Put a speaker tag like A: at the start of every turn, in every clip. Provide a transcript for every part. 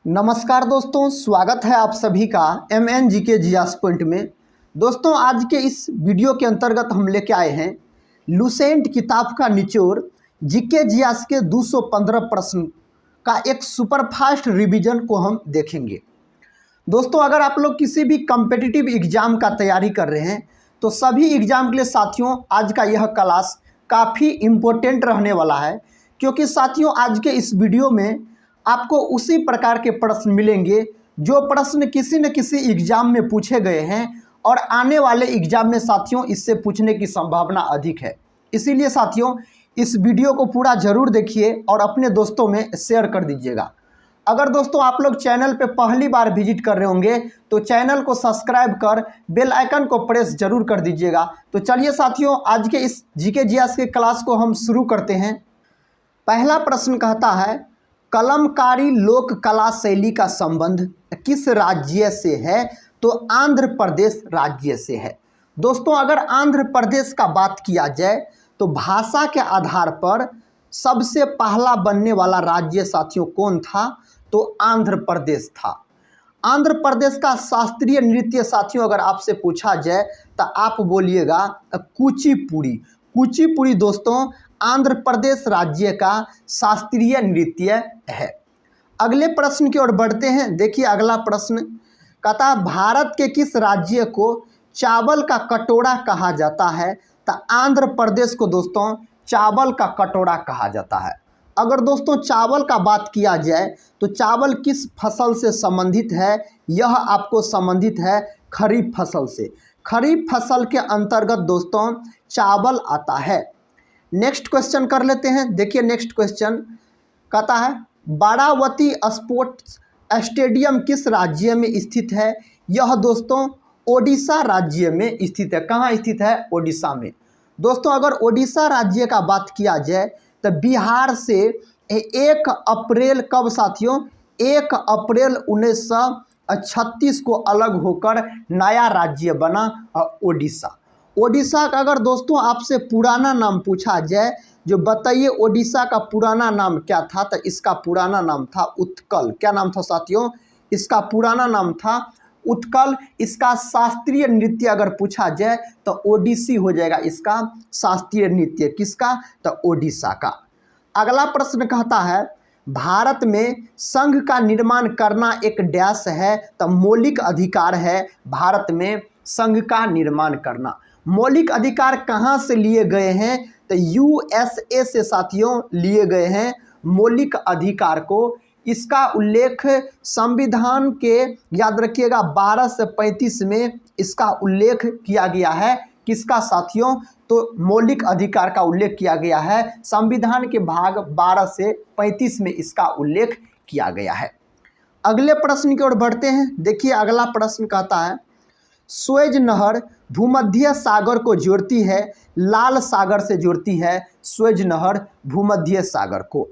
A: नमस्कार दोस्तों, स्वागत है आप सभी का MNGK जियास पॉइंट में। दोस्तों, आज के इस वीडियो के अंतर्गत हम लेके आए हैं लुसेंट किताब का निचोड़ जीके जियास के 215 प्रश्न का एक सुपरफास्ट रिवीजन को हम देखेंगे। दोस्तों, अगर आप लोग किसी भी कम्पिटिटिव एग्ज़ाम का तैयारी कर रहे हैं तो सभी एग्ज़ाम के लिए साथियों आज का यह क्लास काफ़ी इम्पोर्टेंट रहने वाला है, क्योंकि साथियों आज के इस वीडियो में आपको उसी प्रकार के प्रश्न मिलेंगे जो प्रश्न किसी न किसी एग्ज़ाम में पूछे गए हैं और आने वाले एग्ज़ाम में साथियों इससे पूछने की संभावना अधिक है। इसीलिए साथियों इस वीडियो को पूरा ज़रूर देखिए और अपने दोस्तों में शेयर कर दीजिएगा। अगर दोस्तों आप लोग चैनल पे पहली बार विजिट कर रहे होंगे तो चैनल को सब्सक्राइब कर बेल आइकन को प्रेस जरूर कर दीजिएगा। तो चलिए साथियों आज के इस जीके जियास के क्लास को हम शुरू करते हैं। पहला प्रश्न कहता है, कलमकारी लोक कला शैली का संबंध किस राज्य से है? तो आंध्र प्रदेश राज्य से है। दोस्तों, अगर आंध्र प्रदेश का बात किया जाए तो भाषा के आधार पर सबसे पहला बनने वाला राज्य साथियों कौन था? तो आंध्र प्रदेश था। आंध्र प्रदेश का शास्त्रीय नृत्य साथियों अगर आपसे पूछा जाए तो आप बोलिएगा कुचिपुड़ी। कुचिपुड़ी दोस्तों आंध्र प्रदेश राज्य का शास्त्रीय नृत्य है। अगले प्रश्न की ओर बढ़ते हैं। देखिए अगला प्रश्न कहता है, भारत के किस राज्य को चावल का कटोरा कहा जाता है? तो आंध्र प्रदेश को दोस्तों चावल का कटोरा कहा जाता है। अगर दोस्तों चावल का बात किया जाए तो चावल किस फसल से संबंधित है? यह आपको संबंधित है खरीफ फसल से। खरीफ फसल के अंतर्गत दोस्तों चावल आता है। नेक्स्ट क्वेश्चन कर लेते हैं। देखिए नेक्स्ट क्वेश्चन कहता है, बारावती स्पोर्ट्स स्टेडियम किस राज्य में स्थित है? यह दोस्तों ओडिशा राज्य में स्थित है। कहाँ स्थित है? ओडिशा में। दोस्तों अगर ओडिशा राज्य का बात किया जाए तो बिहार से 1 अप्रैल कब साथियों? 1 अप्रैल 1936 को अलग होकर नया राज्य बना ओडिशा। ओडिशा का अगर दोस्तों आपसे पुराना नाम पूछा जाए, जो बताइए ओडिशा का पुराना नाम क्या था? तो इसका पुराना नाम था उत्कल। क्या नाम था साथियों? इसका पुराना नाम था उत्कल। इसका शास्त्रीय नृत्य अगर पूछा जाए तो ओडिसी हो जाएगा इसका शास्त्रीय नृत्य। किसका? तो ओडिशा का। अगला प्रश्न कहता है, भारत में संघ का निर्माण करना एक डैश है? तो मौलिक अधिकार है भारत में संघ का निर्माण करना। मौलिक अधिकार कहाँ से लिए गए हैं? तो USA से साथियों लिए गए हैं मौलिक अधिकार को। इसका उल्लेख संविधान के याद रखिएगा 12 से 35 में इसका उल्लेख किया गया है। किसका साथियों? तो मौलिक अधिकार का उल्लेख किया गया है संविधान के भाग 12 से 35 में इसका उल्लेख किया गया है। अगले प्रश्न की ओर बढ़ते हैं। देखिए अगला प्रश्न कहता है, स्वेज नहर भूमध्य सागर को जोड़ती है, लाल सागर से जोड़ती है स्वेज नहर भूमध्य सागर को।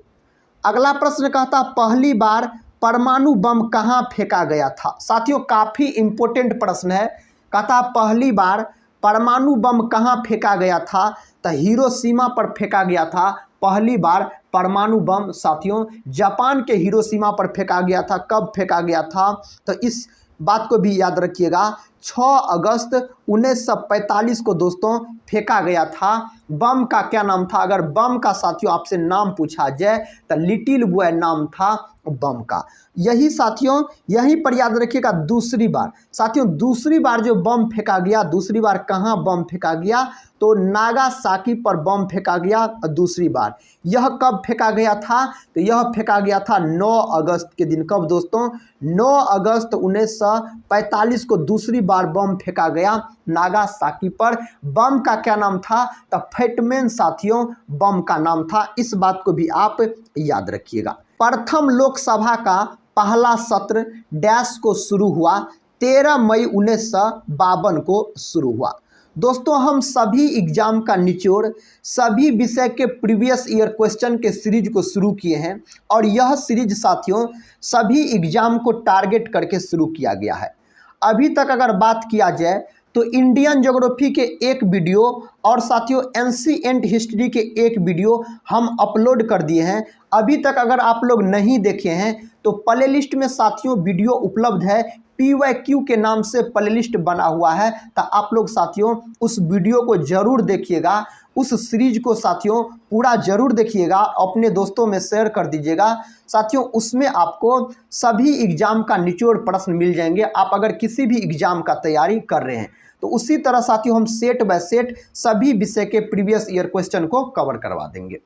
A: अगला प्रश्न कहता, पहली बार परमाणु बम कहाँ फेंका गया था? साथियों काफ़ी इंपॉर्टेंट प्रश्न है। कहता पहली बार परमाणु बम कहाँ फेंका गया था? तो हिरोशिमा पर फेंका गया था पहली बार परमाणु बम साथियों। जापान के हिरोशिमा पर फेंका गया था। कब फेंका गया था? तो इस बात को भी याद रखिएगा 6 अगस्त 1945 को दोस्तों फेंका गया था। बम का क्या नाम था? अगर बम का साथियों आपसे नाम पूछा जाए तो लिटिल बॉय नाम था बम का। यही साथियों यहीं पर याद रखिएगा दूसरी बार साथियों दूसरी बार जो बम फेंका गया, दूसरी बार कहाँ बम फेंका गया? तो नागासाकी पर बम फेंका गया दूसरी बार। यह कब फेंका गया था? तो यह फेंका गया था 9 अगस्त के दिन। कब दोस्तों? 9 अगस्त 1945 को दूसरी बार बम फेंका गया नागासाकी पर। बम का क्या नाम था? तो फैटमैन साथियों बम का नाम था। इस बात को भी आप याद रखिएगा। प्रथम लोकसभा का पहला सत्र डैश को शुरू हुआ? 13 मई 1952 को शुरू हुआ। दोस्तों हम सभी एग्जाम का निचोड़ सभी विषय के प्रीवियस ईयर क्वेश्चन के सीरीज को शुरू किए हैं और यह सीरीज साथियों सभी एग्जाम को टारगेट करके शुरू किया गया है। अभी तक अगर बात किया जाए तो इंडियन ज्योग्राफी के एक वीडियो और साथियों एंशिएंट हिस्ट्री के एक वीडियो हम अपलोड कर दिए हैं। अभी तक अगर आप लोग नहीं देखे हैं तो प्ले लिस्ट में साथियों वीडियो उपलब्ध है, PYQ के नाम से प्ले लिस्ट बना हुआ है। तो आप लोग साथियों उस वीडियो को जरूर देखिएगा, उस सीरीज को साथियों पूरा जरूर देखिएगा, अपने दोस्तों में शेयर कर दीजिएगा। साथियों उसमें आपको सभी एग्जाम का निचोड़ प्रश्न मिल जाएंगे, आप अगर किसी भी एग्जाम का तैयारी कर रहे हैं तो उसी तरह साथियों हम सेट बाय सेट सभी विषय के प्रीवियस ईयर क्वेश्चन को कवर करवा देंगे।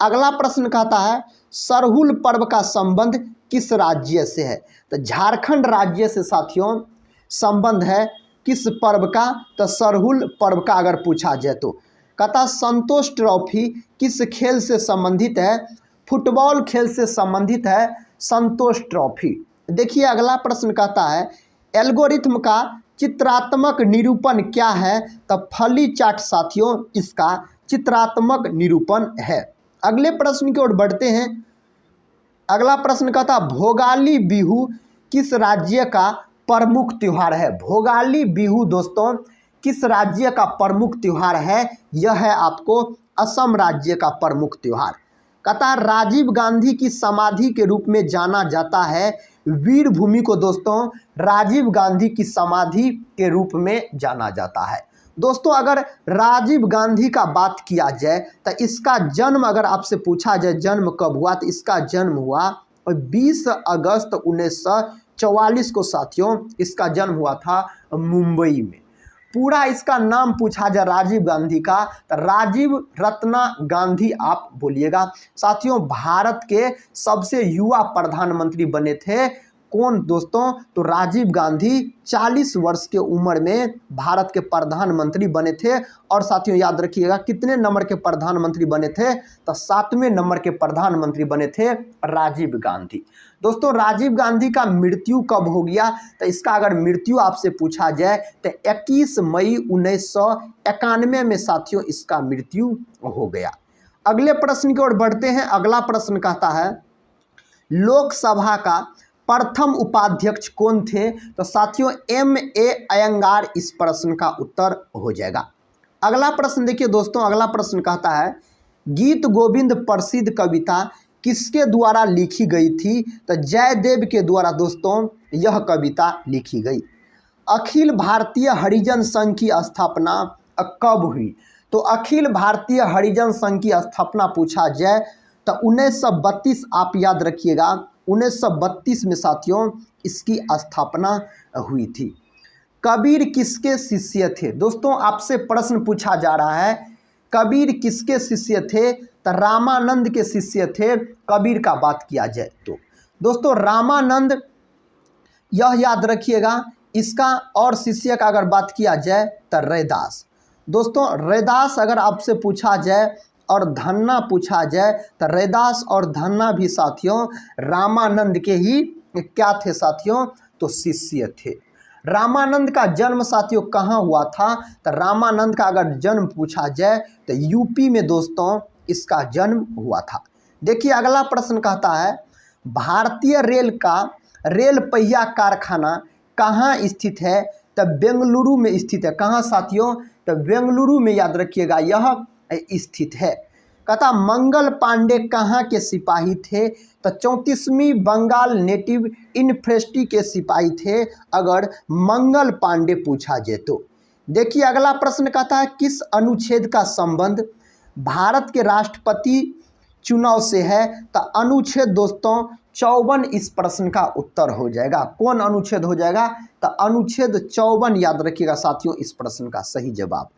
A: अगला प्रश्न कहता है सरहुल पर्व का संबंध किस राज्य से है? तो झारखंड राज्य से साथियों संबंध है किस पर्व का? तो सरहुल पर्व का अगर पूछा जाए तो। कहता संतोष ट्रॉफी किस खेल से संबंधित है? फुटबॉल खेल से संबंधित है संतोष ट्रॉफी। देखिए अगला प्रश्न कहता है एल्गोरिथम का चित्रात्मक निरूपण क्या है? तो फली चार्ट साथियों इसका चित्रात्मक निरूपण है। अगले प्रश्न की ओर बढ़ते हैं। अगला प्रश्न कहता भोगाली बिहू किस राज्य का प्रमुख त्योहार है? भोगाली बिहू दोस्तों किस राज्य का प्रमुख त्योहार है? यह है आपको असम राज्य का प्रमुख त्योहार। कहता राजीव गांधी की समाधि के रूप में जाना जाता है वीर भूमि को दोस्तों राजीव गांधी की समाधि के रूप में जाना जाता है। दोस्तों अगर राजीव गांधी का बात किया जाए तो इसका जन्म अगर आपसे पूछा जाए जन्म कब हुआ, तो इसका जन्म हुआ 20 अगस्त 1944 को साथियों इसका जन्म हुआ था मुंबई में। पूरा इसका नाम पूछा जाए राजीव गांधी का तो राजीव रत्ना गांधी आप बोलिएगा। साथियों भारत के सबसे युवा प्रधानमंत्री बने थे कौन दोस्तों? तो राजीव गांधी 40 वर्ष के उम्र में भारत के प्रधानमंत्री बने थे। और साथियों याद रखिएगा कितने नंबर के प्रधानमंत्री बने थे? तो 7वें नंबर के प्रधानमंत्री बने थे राजीव गांधी। दोस्तों राजीव गांधी का मृत्यु कब हो गया? तो इसका अगर मृत्यु आपसे पूछा जाए तो 21 मई 1991 में साथियों इसका मृत्यु हो गया। अगले प्रश्न की ओर बढ़ते हैं। अगला प्रश्न कहता है लोकसभा का प्रथम उपाध्यक्ष कौन थे? तो साथियों MA अयंगार इस प्रश्न का उत्तर हो जाएगा। अगला प्रश्न देखिए दोस्तों, अगला प्रश्न कहता है गीत गोविंद प्रसिद्ध कविता किसके द्वारा लिखी गई थी? तो जयदेव के द्वारा दोस्तों यह कविता लिखी गई। अखिल भारतीय हरिजन संघ की स्थापना कब हुई? तो अखिल भारतीय हरिजन संघ की स्थापना पूछा जाए तो 1932 आप याद रखिएगा 1932 में साथियों इसकी स्थापना हुई थी। कबीर किसके शिष्य थे? दोस्तों आपसे प्रश्न पूछा जा रहा है कबीर किसके शिष्य थे? तो रामानंद के शिष्य थे कबीर का बात किया जाए तो। दोस्तों रामानंद यह याद रखिएगा। इसका और शिष्य का अगर बात किया जाए तो रैदास। दोस्तों रैदास अगर आपसे पूछा जाए और धन्ना पूछा जाए तो रैदास और धन्ना भी साथियों रामानंद के ही क्या थे साथियों? तो शिष्य थे। रामानंद का जन्म साथियों कहाँ हुआ था? तो रामानंद का अगर जन्म पूछा जाए तो यूपी में दोस्तों इसका जन्म हुआ था। देखिए अगला प्रश्न कहता है भारतीय रेल का रेल पहिया कारखाना कहाँ स्थित है? तो बेंगलुरु में स्थित है। कहाँ साथियों? तो बेंगलुरु में याद रखिएगा यह स्थित है। कहता मंगल पांडे कहाँ के सिपाही थे? तो 34वीं बंगाल नेटिव इन्फेंट्री के सिपाही थे अगर मंगल पांडे पूछा जाए तो। देखिए अगला प्रश्न कहता है किस अनुच्छेद का संबंध भारत के राष्ट्रपति चुनाव से है? तो अनुच्छेद दोस्तों 54 इस प्रश्न का उत्तर हो जाएगा। कौन अनुच्छेद हो जाएगा? तो अनुच्छेद 54 याद रखिएगा साथियों इस प्रश्न का सही जवाब।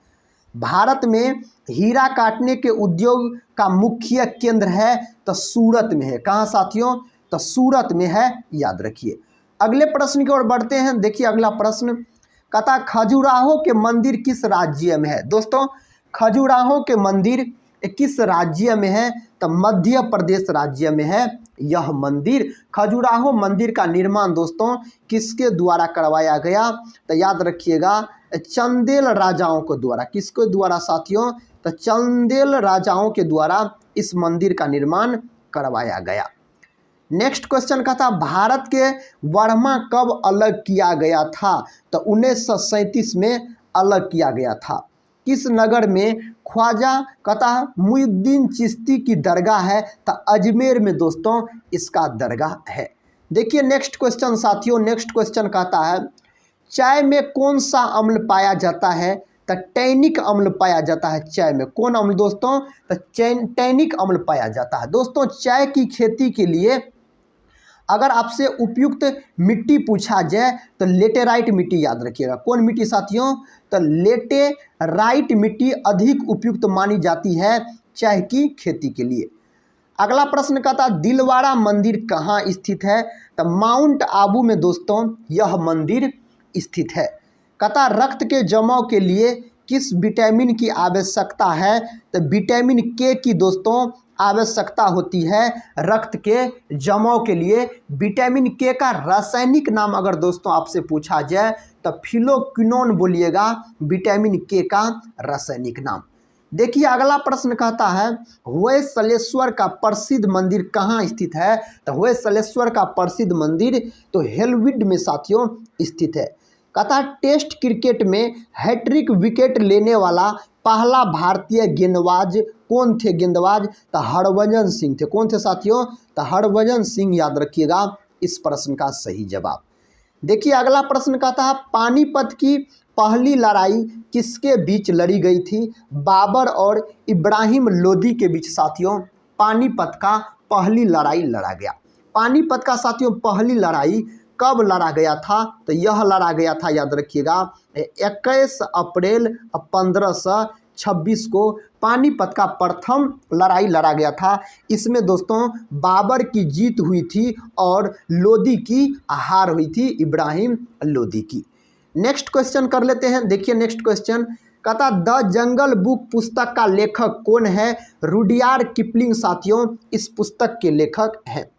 A: भारत में हीरा काटने के उद्योग का मुख्य केंद्र है तो सूरत में है। कहाँ साथियों? तो सूरत में है, याद रखिए। अगले प्रश्न की ओर बढ़ते हैं। देखिए अगला प्रश्न कहता खजुराहो के मंदिर किस राज्य में है? दोस्तों खजुराहो के मंदिर किस राज्य में है? तो मध्य प्रदेश राज्य में है यह मंदिर। खजुराहो मंदिर का निर्माण दोस्तों किसके द्वारा करवाया गया? तो याद रखिएगा चंदेल राजाओं के द्वारा। किसके द्वारा साथियों? तो चंदेल राजाओं के द्वारा इस मंदिर का निर्माण करवाया गया। नेक्स्ट क्वेश्चन का था भारत के वर्मा कब अलग किया गया था? तो 1937 में अलग किया गया था। किस नगर में ख्वाजा कहता मुइनुद्दीन चिश्ती की दरगाह है? तो अजमेर में दोस्तों इसका दरगाह है। देखिए नेक्स्ट क्वेश्चन साथियों, नेक्स्ट क्वेश्चन कहता है चाय में कौन सा अम्ल पाया जाता है? तो टैनिक अम्ल पाया जाता है चाय में। कौन अम्ल दोस्तों? तो टैनिक अम्ल पाया जाता है। दोस्तों चाय की खेती के लिए अगर आपसे उपयुक्त मिट्टी पूछा जाए तो लेटेराइट मिट्टी याद रखिएगा। कौन मिट्टी साथियों? तो लेटेराइट मिट्टी अधिक उपयुक्त मानी जाती है चाय की खेती के लिए। अगला प्रश्न कहता दिलवाड़ा मंदिर कहाँ स्थित है? तो माउंट आबू में दोस्तों यह मंदिर स्थित है। कहता रक्त के जमाव के लिए किस विटामिन की आवश्यकता है? तो विटामिन के की दोस्तों आवश्यकता होती है रक्त के जमाव के लिए। विटामिन के का रासायनिक नाम अगर दोस्तों आपसे पूछा जाए तो फिलोक्विनोन बोलिएगा विटामिन के का रासायनिक नाम। देखिए अगला प्रश्न कहता है होयसलेश्वर का प्रसिद्ध मंदिर कहाँ स्थित है? तो होयसलेश्वर का प्रसिद्ध मंदिर तो हेलविड में साथियों स्थित है। कहता टेस्ट क्रिकेट में हैट्रिक विकेट लेने वाला पहला भारतीय गेंदबाज कौन थे? गेंदबाज तो हरभजन सिंह थे। कौन थे साथियों? तो हरभजन सिंह याद रखिएगा इस प्रश्न का सही जवाब। देखिए अगला प्रश्न कहता है पानीपत की पहली लड़ाई किसके बीच लड़ी गई थी? बाबर और इब्राहिम लोदी के बीच साथियों पानीपत का पहली लड़ाई लड़ा गया। पानीपत का साथियों पहली लड़ाई कब लड़ा गया था? तो यह लड़ा गया था याद रखिएगा 21 अप्रैल 1526 को पानीपत का प्रथम लड़ाई लड़ा गया था। इसमें दोस्तों बाबर की जीत हुई थी और लोदी की हार हुई थी, इब्राहिम लोदी की। नेक्स्ट क्वेश्चन कर लेते हैं। देखिए नेक्स्ट क्वेश्चन कहता द जंगल बुक पुस्तक का लेखक कौन है? रुडयार्ड किपलिंग साथियों इस पुस्तक के लेखक हैं।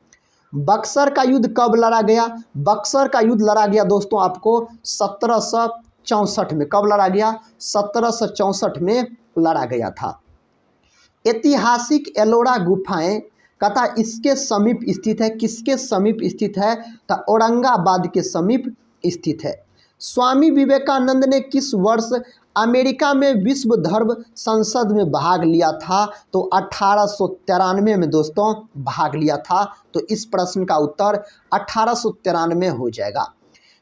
A: बक्सर का युद्ध कब लड़ा गया? बक्सर का युद्ध लड़ा गया दोस्तों आपको 1764 में। कब लड़ा गया? 1764 में लड़ा गया था। ऐतिहासिक एलोरा गुफाएं कहता इसके समीप स्थित है। किसके समीप स्थित है? तो औरंगाबाद के समीप स्थित है। स्वामी विवेकानंद ने किस वर्ष अमेरिका में विश्व धर्म संसद में भाग लिया था? तो 1893 में दोस्तों भाग लिया था। तो इस प्रश्न का उत्तर 1893 हो जाएगा।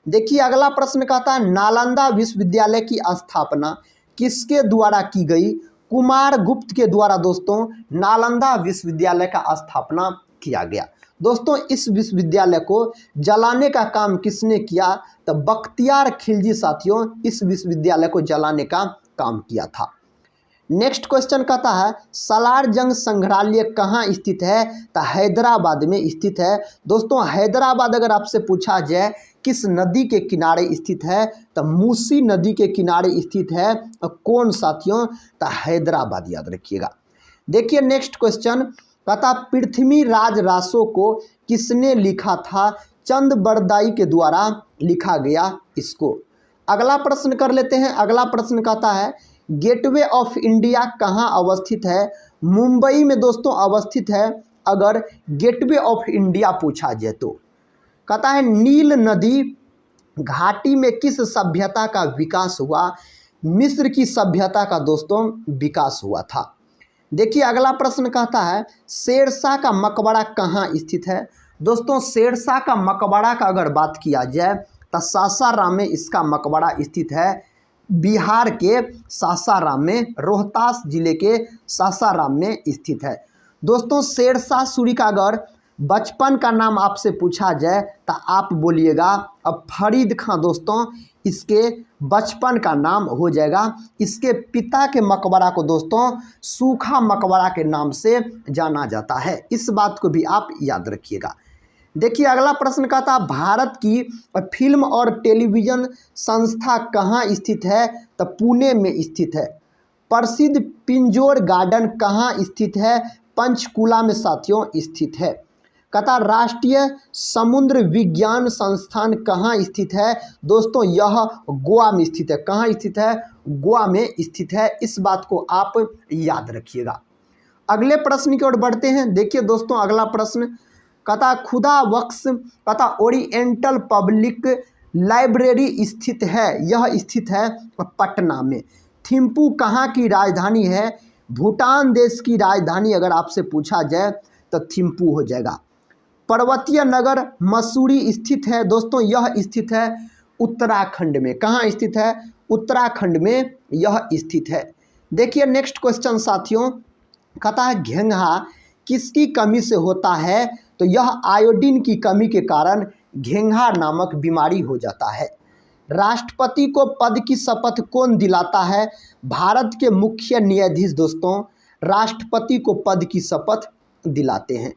A: देखिए अगला प्रश्न कहता है नालंदा विश्वविद्यालय की स्थापना किसके द्वारा की गई? कुमार गुप्त के द्वारा दोस्तों नालंदा विश्वविद्यालय का स्थापना किया गया। दोस्तों इस विश्वविद्यालय को जलाने का काम किसने किया? तो बख्तियार खिलजी साथियों इस विश्वविद्यालय को जलाने का काम किया था। नेक्स्ट क्वेश्चन कहता है सालार जंग संग्रहालय कहाँ स्थित है? तो हैदराबाद में स्थित है। दोस्तों हैदराबाद अगर आपसे पूछा जाए किस नदी के किनारे स्थित है? तो मूसी नदी के किनारे स्थित है। कौन साथियों? तो हैदराबाद याद रखिएगा। देखिए नेक्स्ट क्वेश्चन कहता पृथ्वीराज रासो को किसने लिखा था? चंद बरदाई के द्वारा लिखा गया इसको। अगला प्रश्न कर लेते हैं। अगला प्रश्न कहता है गेटवे ऑफ इंडिया कहाँ अवस्थित है? मुंबई में दोस्तों अवस्थित है। अगर गेटवे ऑफ इंडिया पूछा जाए तो कहता है नील नदी घाटी में किस सभ्यता का विकास हुआ? मिस्र की सभ्यता का दोस्तों विकास हुआ था। देखिए अगला प्रश्न कहता है शेरशाह का मकबरा कहाँ स्थित है? दोस्तों शेरशाह का मकबरा का अगर बात किया जाए तो सासाराम में इसका मकबरा स्थित है। बिहार के सासाराम में, रोहतास जिले के सासाराम में स्थित है। दोस्तों शेरशाह सूरी का अगर बचपन का नाम आपसे पूछा जाए तो आप बोलिएगा अब फरीद खां दोस्तों इसके बचपन का नाम हो जाएगा। इसके पिता के मकबरा को दोस्तों सूखा मकबरा के नाम से जाना जाता है। इस बात को भी आप याद रखिएगा। देखिए अगला प्रश्न कहता है भारत की फिल्म और टेलीविज़न संस्था कहाँ स्थित है? तो पुणे में स्थित है। प्रसिद्ध पिंजौर गार्डन कहाँ स्थित है? पंचकुला में साथियों स्थित है। कहता राष्ट्रीय समुद्र विज्ञान संस्थान कहाँ स्थित है? दोस्तों यह गोवा में स्थित है। कहाँ स्थित है? गोवा में स्थित है। इस बात को आप याद रखिएगा। अगले प्रश्न की ओर बढ़ते हैं। देखिए दोस्तों अगला प्रश्न कहता खुदा बख्श कहता ओरिएंटल पब्लिक लाइब्रेरी स्थित है। यह स्थित है पटना में। थिम्पू कहाँ की राजधानी है? भूटान देश की राजधानी अगर आपसे पूछा जाए तो थिम्पू हो जाएगा। पर्वतीय नगर मसूरी स्थित है दोस्तों, यह स्थित है उत्तराखंड में। कहाँ स्थित है? उत्तराखंड में यह स्थित है। देखिए नेक्स्ट क्वेश्चन साथियों, कहता है घेंघा किसकी कमी से होता है? तो यह आयोडीन की कमी के कारण घेंघा नामक बीमारी हो जाता है। राष्ट्रपति को पद की शपथ कौन दिलाता है? भारत के मुख्य न्यायाधीश दोस्तों राष्ट्रपति को पद की शपथ दिलाते हैं।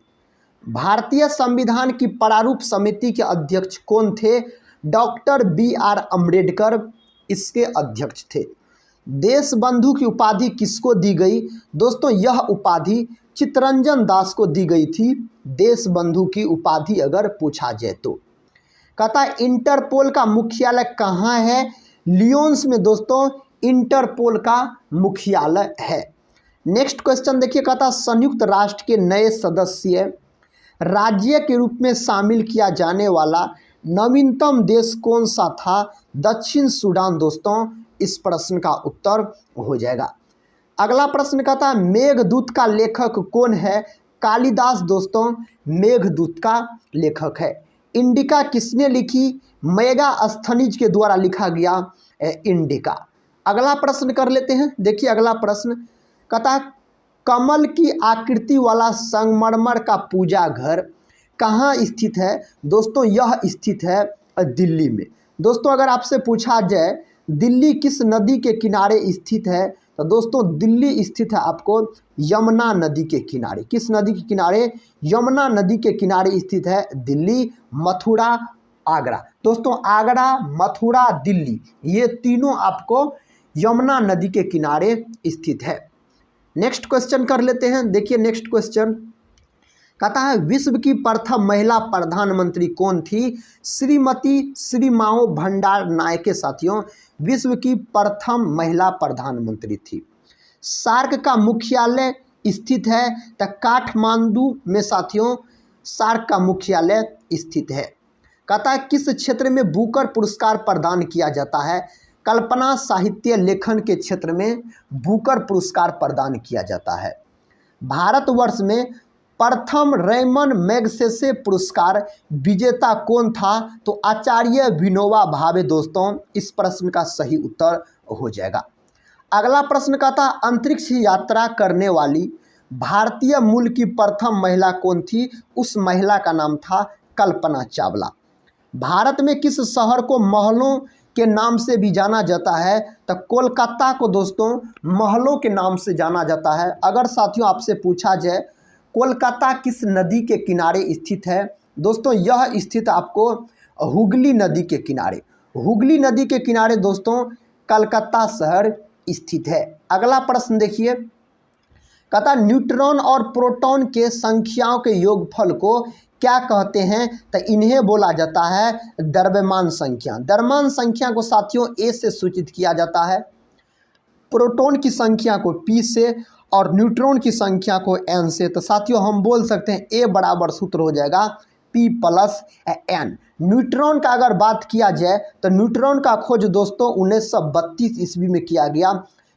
A: भारतीय संविधान की प्रारूप समिति के अध्यक्ष कौन थे? डॉक्टर BR अम्बेडकर इसके अध्यक्ष थे। देश बंधु की उपाधि किसको दी गई? दोस्तों यह उपाधि चित्तरंजन दास को दी गई थी, देश बंधु की उपाधि अगर पूछा जाए तो। कहता है इंटरपोल का मुख्यालय कहाँ है? लियोन्स में दोस्तों इंटरपोल का मुख्यालय है। नेक्स्ट क्वेश्चन देखिए, कहता संयुक्त राष्ट्र के नए सदस्य राज्य के रूप में शामिल किया जाने वाला नवीनतम देश कौन सा था? दक्षिण सूडान दोस्तों इस प्रश्न का उत्तर हो जाएगा। अगला प्रश्न कहता है मेघदूत का लेखक कौन है? कालिदास दोस्तों मेघदूत का लेखक है। इंडिका किसने लिखी? मेगास्थनीज के द्वारा लिखा गया इंडिका। अगला प्रश्न कर लेते हैं। देखिए अगला प्रश्न कहता है कमल की आकृति वाला संगमरमर का पूजा घर कहाँ स्थित है? दोस्तों यह स्थित है दिल्ली में। दोस्तों अगर आपसे पूछा जाए दिल्ली किस नदी के किनारे स्थित है, तो दोस्तों दिल्ली स्थित है आपको यमुना नदी के किनारे। किस नदी के किनारे? यमुना नदी के किनारे स्थित है दिल्ली, मथुरा, आगरा। दोस्तों आगरा, मथुरा, दिल्ली ये तीनों आपको यमुना नदी के किनारे स्थित है। नेक्स्ट क्वेश्चन कर लेते हैं। देखिए नेक्स्ट क्वेश्चन कहता है विश्व की प्रथम महिला प्रधानमंत्री कौन थी? श्रीमती श्रीमाओ भंडार नायके साथियों विश्व की प्रथम महिला प्रधानमंत्री थी। सार्क का मुख्यालय स्थित है तो काठमांडू में साथियों सार्क का मुख्यालय स्थित है। कहता है किस क्षेत्र में बुकर पुरस्कार प्रदान किया जाता है? कल्पना साहित्य लेखन के क्षेत्र में बुकर पुरस्कार प्रदान किया जाता है। भारतवर्ष में प्रथम रेमन मैगसेसे पुरस्कार विजेता कौन था? तो आचार्य विनोबा भावे दोस्तों इस प्रश्न का सही उत्तर हो जाएगा। अगला प्रश्न कहता अंतरिक्ष यात्रा करने वाली भारतीय मूल की प्रथम महिला कौन थी? उस महिला का नाम था कल्पना चावला। भारत में किस शहर को महलों के नाम से भी जाना जाता है? तो कोलकाता को दोस्तों महलों के नाम से जाना जाता है। अगर साथियों आपसे पूछा जाए कोलकाता किस नदी के किनारे स्थित है? दोस्तों यह स्थित आपको हुगली नदी के किनारे। हुगली नदी के किनारे दोस्तों कलकत्ता शहर स्थित है। अगला प्रश्न देखिए, कहता न्यूट्रॉन और प्रोटॉन के संख्याओं के योगफल को क्या कहते हैं? तो इन्हें बोला जाता है द्रव्यमान संख्या। द्रव्यमान संख्या को साथियों ए से सूचित किया जाता है, प्रोटॉन की संख्या को पी से और न्यूट्रॉन की संख्या को एन से। तो साथियों हम बोल सकते हैं ए बराबर सूत्र हो जाएगा पी प्लस एन। न्यूट्रॉन का अगर बात किया जाए तो न्यूट्रॉन का खोज दोस्तों 1932 ईस्वी में किया गया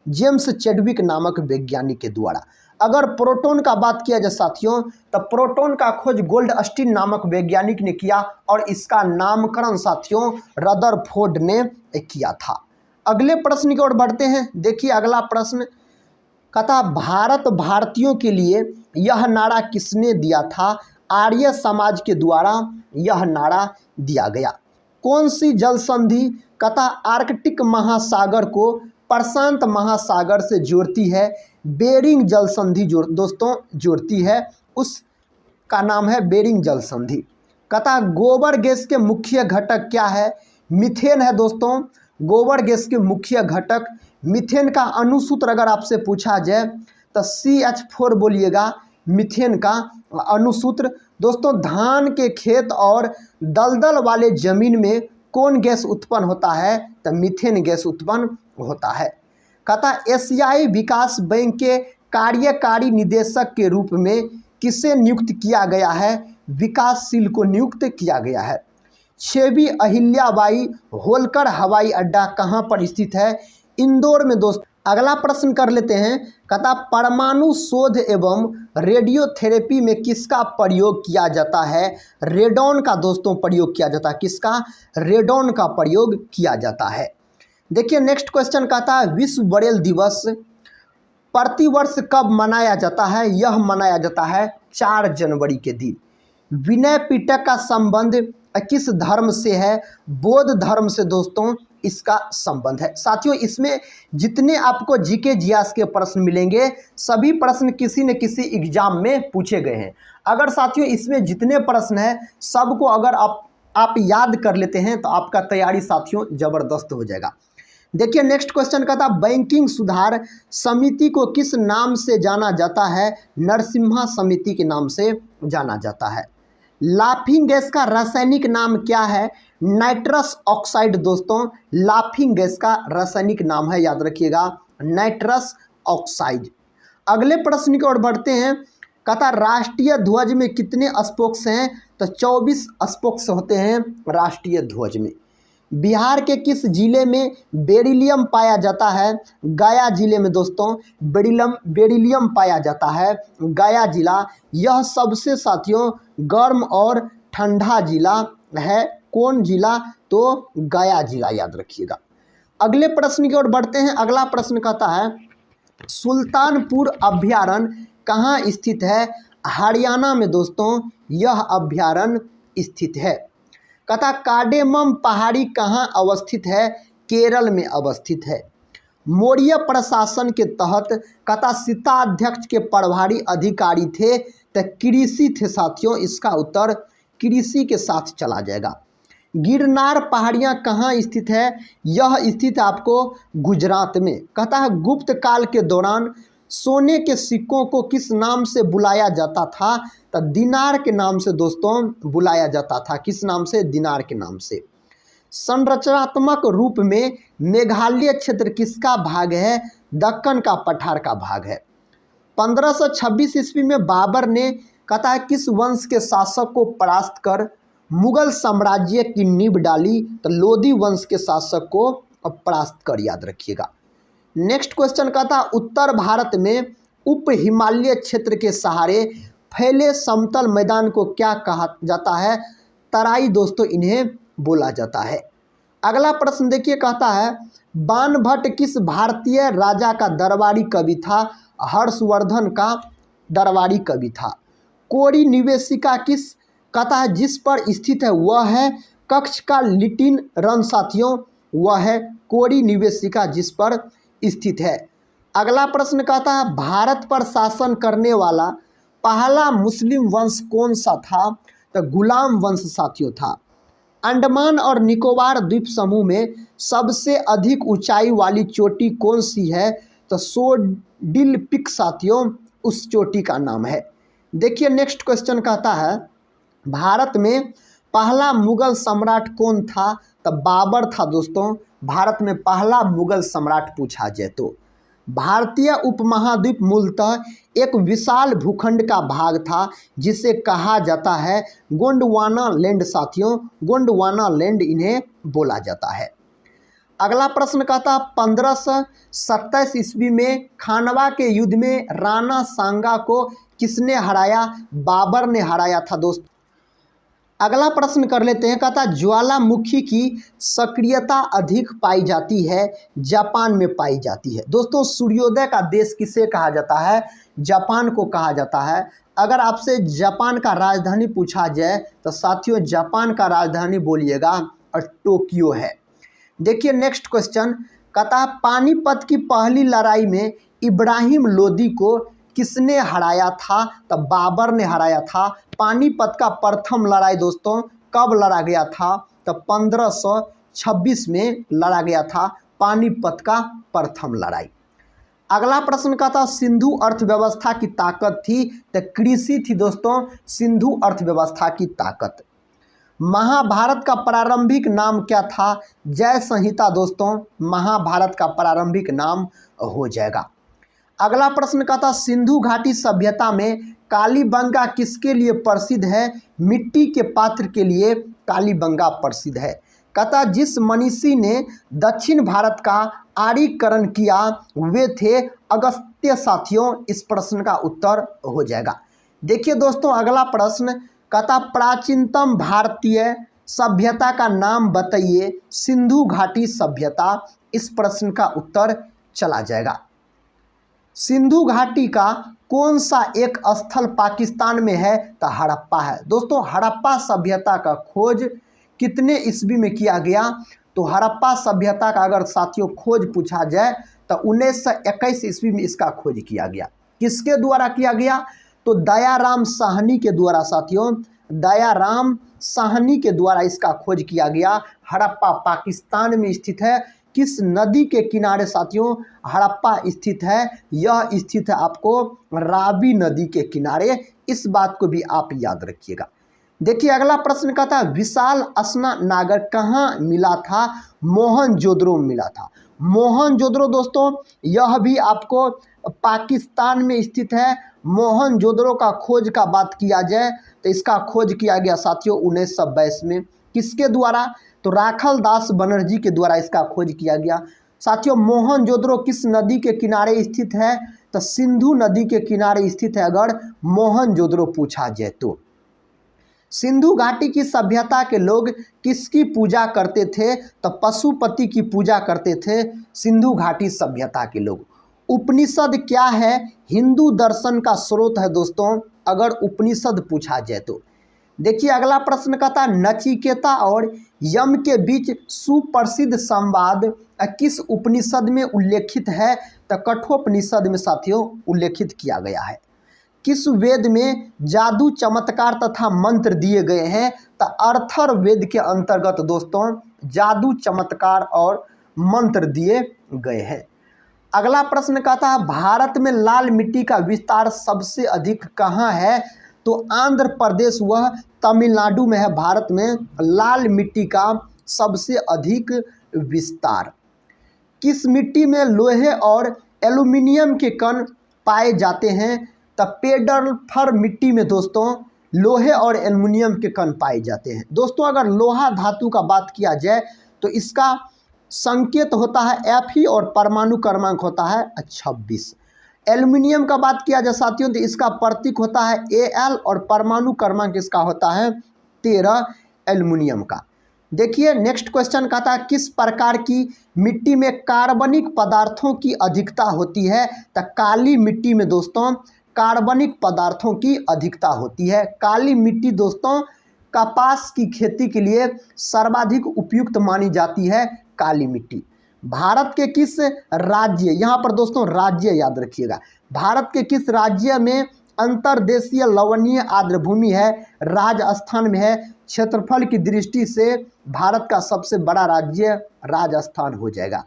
A: जेम्स चैडविक नामक वैज्ञानिक के द्वारा। अगर प्रोटॉन का बात किया जाए साथियों तो प्रोटॉन का खोज गोल्डस्टीन नामक वैज्ञानिक ने किया और इसका नामकरण साथियों रदरफोर्ड ने किया था। अगले प्रश्न की ओर बढ़ते हैं। देखिए अगला प्रश्न कहता भारत भारतीयों के लिए यह नारा किसने दिया था? आर्य समाज के द्वारा यह नारा दिया गया। कौन सी जल संधि कहता आर्कटिक महासागर को प्रशांत महासागर से जोड़ती है? बेरिंग जल संधि दोस्तों जोड़ती है, उसका नाम है बेरिंग जल संधि। कहता गोबर गैस के मुख्य घटक क्या है? मीथेन है दोस्तों। गोबर गैस के मुख्य घटक मीथेन का अणुसूत्र अगर आपसे पूछा जाए तो CH4 बोलिएगा मीथेन का अणुसूत्र। दोस्तों धान के खेत और दलदल वाले जमीन में कौन गैस उत्पन्न होता है? तो मीथेन गैस उत्पन्न होता है। कहता एशियाई विकास बैंक के कार्यकारी निदेशक के रूप में किसे नियुक्त किया गया है? विकासशील को नियुक्त किया गया है। 6वीं अहिल्याबाई होलकर हवाई अड्डा कहाँ पर स्थित है? इंदौर में दोस्त। अगला प्रश्न कर लेते हैं, कहता परमाणु शोध एवं रेडियोथेरेपी में किसका प्रयोग किया जाता है? रेडॉन का दोस्तों प्रयोग किया जाता है। किसका? रेडॉन का प्रयोग किया जाता है। देखिए नेक्स्ट क्वेश्चन कहता है विश्व ब्रेल दिवस प्रतिवर्ष कब मनाया जाता है? यह मनाया जाता है 4 जनवरी के दिन। विनय पिटक का संबंध किस धर्म से है? बौद्ध धर्म से दोस्तों इसका संबंध है। साथियों इसमें जितने आपको जीके जियास के प्रश्न मिलेंगे सभी प्रश्न किसी न किसी एग्जाम में पूछे गए हैं। अगर साथियों इसमें जितने प्रश्न हैं सबको अगर आप याद कर लेते हैं तो आपका तैयारी साथियों ज़बरदस्त हो जाएगा। देखिए नेक्स्ट क्वेश्चन का था बैंकिंग सुधार समिति को किस नाम से जाना जाता है? नरसिम्हा समिति के नाम से जाना जाता है। लाफिंग गैस का रासायनिक नाम क्या है? नाइट्रस ऑक्साइड दोस्तों लाफिंग गैस का रासायनिक नाम है, याद रखिएगा नाइट्रस ऑक्साइड। अगले प्रश्न की ओर बढ़ते हैं, कहता राष्ट्रीय ध्वज में कितने स्पोक्स हैं? तो 24 स्पोक्स होते हैं राष्ट्रीय ध्वज में। बिहार के किस जिले में बेरिलियम पाया जाता है? गया जिले में दोस्तों बेरिलियम पाया जाता है, गया जिला। यह सबसे साथियों गर्म और ठंडा जिला है। कौन जिला? तो गया जिला, याद रखिएगा। अगले प्रश्न की ओर बढ़ते हैं। अगला प्रश्न कहता है सुल्तानपुर अभ्यारण्य कहाँ स्थित है? हरियाणा में दोस्तों यह अभ्यारण्य स्थित है। कहता कार्डेमम पहाड़ी कहाँ अवस्थित है? केरल में अवस्थित है। मौर्य प्रशासन के तहत कहता सीताध्यक्ष के प्रभारी अधिकारी थे तो कृषि थे साथियों, इसका उत्तर कृषि के साथ चला जाएगा। गिरनार पहाड़ियाँ कहाँ स्थित है? यह स्थित आपको गुजरात में। कहता है गुप्त काल के दौरान सोने के सिक्कों को किस नाम से बुलाया जाता था? तो दिनार के नाम से दोस्तों बुलाया जाता था। किस नाम से? दिनार के नाम से। संरचनात्मक रूप में मेघालय क्षेत्र किसका भाग है? दक्कन का पठार का भाग है। 1526 ईस्वी में बाबर ने कहता है किस वंश के शासक को परास्त कर मुगल साम्राज्य की नींव डाली? तो लोधी वंश के शासक को परास्त कर, याद रखिएगा। नेक्स्ट क्वेश्चन कहता उत्तर भारत में उप हिमालय क्षेत्र के सहारे फैले समतल मैदान को क्या कहा जाता है? तराई दोस्तों इन्हें बोला जाता है। अगला प्रश्न देखिए, कहता है बाणभट्ट किस भारतीय राजा का दरबारी कवि था? हर्षवर्धन का दरबारी कवि था। कोरी निवेशिका किस कहता है जिस पर स्थित है? वह है कच्छ का लिटिन रन साथियों, वह है कोरी निवेशिका जिस पर स्थित है। अगला प्रश्न कहता है भारत पर शासन करने वाला पहला मुस्लिम वंश कौन सा था? तो गुलाम वंश साथियों था। अंडमान और निकोबार द्वीप समूह में सबसे अधिक ऊंचाई वाली चोटी कौन सी है? तो सोडिल पिक साथियों उस चोटी का नाम है। देखिए नेक्स्ट क्वेश्चन कहता है भारत में पहला मुगल सम्राट कौन था? तो बाबर था दोस्तों भारत में पहला मुगल सम्राट पूछा जाए तो। भारतीय उपमहाद्वीप मूलतः एक विशाल भूखंड का भाग था जिसे कहा जाता है गोंडवाना लैंड साथियों, गोंडवाना लैंड इन्हें बोला जाता है। अगला प्रश्न कहता 1527 ईस्वी में खानवा के युद्ध में राणा सांगा को किसने हराया? बाबर ने हराया था दोस्त। अगला प्रश्न कर लेते हैं, कहता ज्वालामुखी की सक्रियता अधिक पाई जाती है? जापान में पाई जाती है। दोस्तों सूर्योदय का देश किसे कहा जाता है? जापान को कहा जाता है। अगर आपसे जापान का राजधानी पूछा जाए तो साथियों जापान का राजधानी बोलिएगा और टोक्यो है। देखिए नेक्स्ट क्वेश्चन कहता पानीपत की पहली लड़ाई में इब्राहिम लोदी को किसने हराया था? तो बाबर ने हराया था। पानीपत का प्रथम लड़ाई दोस्तों कब लड़ा गया था? तो 1526 में लड़ा गया था पानीपत का प्रथम लड़ाई। अगला प्रश्न का था सिंधु अर्थव्यवस्था की ताकत थी? तो कृषि थी दोस्तों सिंधु अर्थव्यवस्था की ताकत। महाभारत का प्रारंभिक नाम क्या था? जय संहिता दोस्तों महाभारत का प्रारंभिक नाम हो जाएगा। अगला प्रश्न का था सिंधु घाटी सभ्यता में कालीबंगा किसके लिए प्रसिद्ध है? मिट्टी के पात्र के लिए कालीबंगा प्रसिद्ध है। कहता जिस मनीषी ने दक्षिण भारत का आरीकरण किया वे थे अगस्त्य साथियों। इस प्रश्न का उत्तर हो जाएगा। देखिए दोस्तों, अगला प्रश्न कहता प्राचीनतम भारतीय सभ्यता का नाम बताइए। सिंधु घाटी सभ्यता। इस प्रश्न का उत्तर चला जाएगा। सिंधु घाटी का कौन सा एक स्थल पाकिस्तान में है? तो हड़प्पा है। दोस्तों, हड़प्पा सभ्यता का खोज कितने ईस्वी में किया गया? तो हड़प्पा सभ्यता का अगर साथियों खोज पूछा जाए तो 1921 ईस्वी में इसका खोज किया गया। किसके द्वारा किया गया? तो दयाराम साहनी के द्वारा साथियों, दयाराम साहनी के द्वारा इसका खोज किया गया। हड़प्पा पाकिस्तान में स्थित है। किस नदी के किनारे साथियों हड़प्पा स्थित है? यह स्थित है आपको रावी नदी के किनारे। इस बात को भी आप याद रखिएगा। देखिए अगला प्रश्न कहता है विशाल स्नानागार कहाँ मिला था? मोहनजोदड़ो में मिला था। मोहनजोदड़ो दोस्तों यह भी आपको पाकिस्तान में स्थित है। मोहनजोदड़ो का खोज का बात किया जाए तो इसका खोज किया गया साथियों 1922 में। किसके द्वारा? तो राखल दास बनर्जी के द्वारा इसका खोज किया गया। साथियों मोहनजोदड़ो किस नदी के किनारे स्थित है? तो सिंधु नदी के किनारे स्थित है अगर मोहनजोदड़ो पूछा जाए तो। सिंधु घाटी की सभ्यता के लोग किसकी पूजा करते थे? तो पशुपति की पूजा करते थे सिंधु घाटी सभ्यता के लोग। उपनिषद क्या है? हिंदू दर्शन का स्रोत है दोस्तों, अगर उपनिषद पूछा जाए तो। देखिए अगला प्रश्न कहता नचिकेता और यम के बीच सुप्रसिद्ध संवाद किस उपनिषद में उल्लेखित है? तो कठोपनिषद में साथियों उल्लेखित किया गया है। किस वेद में जादू चमत्कार तथा मंत्र दिए गए हैं? तो अर्थर वेद के अंतर्गत दोस्तों जादू चमत्कार और मंत्र दिए गए हैं। अगला प्रश्न कहता है भारत में लाल मिट्टी का विस्तार सबसे अधिक कहाँ है? तो आंध्र प्रदेश व तमिलनाडु में है। भारत में लाल मिट्टी का सबसे अधिक विस्तार। किस मिट्टी में लोहे और एल्युमिनियम के कण पाए जाते हैं? तो पेडरफर मिट्टी में दोस्तों लोहे और एल्युमिनियम के कण पाए जाते हैं। दोस्तों अगर लोहा धातु का बात किया जाए तो इसका संकेत होता है Fe और परमाणु क्रमांक होता है 26। एल्युमिनियम का बात किया जाए साथियों तो इसका प्रतीक होता है Al और परमाणु क्रमांक इसका होता है 13 एल्युमिनियम का। देखिए नेक्स्ट क्वेश्चन कहता है किस प्रकार की मिट्टी में कार्बनिक पदार्थों की अधिकता होती है? तो काली मिट्टी में दोस्तों कार्बनिक पदार्थों की अधिकता होती है। काली मिट्टी दोस्तों कपास की खेती के लिए सर्वाधिक उपयुक्त मानी जाती है काली मिट्टी। भारत के किस राज्य, यहाँ पर दोस्तों राज्य याद रखिएगा, भारत के किस राज्य में अंतर्देशीय लवणीय आर्द्र भूमि है? राजस्थान में है। क्षेत्रफल की दृष्टि से भारत का सबसे बड़ा राज्य राजस्थान हो जाएगा।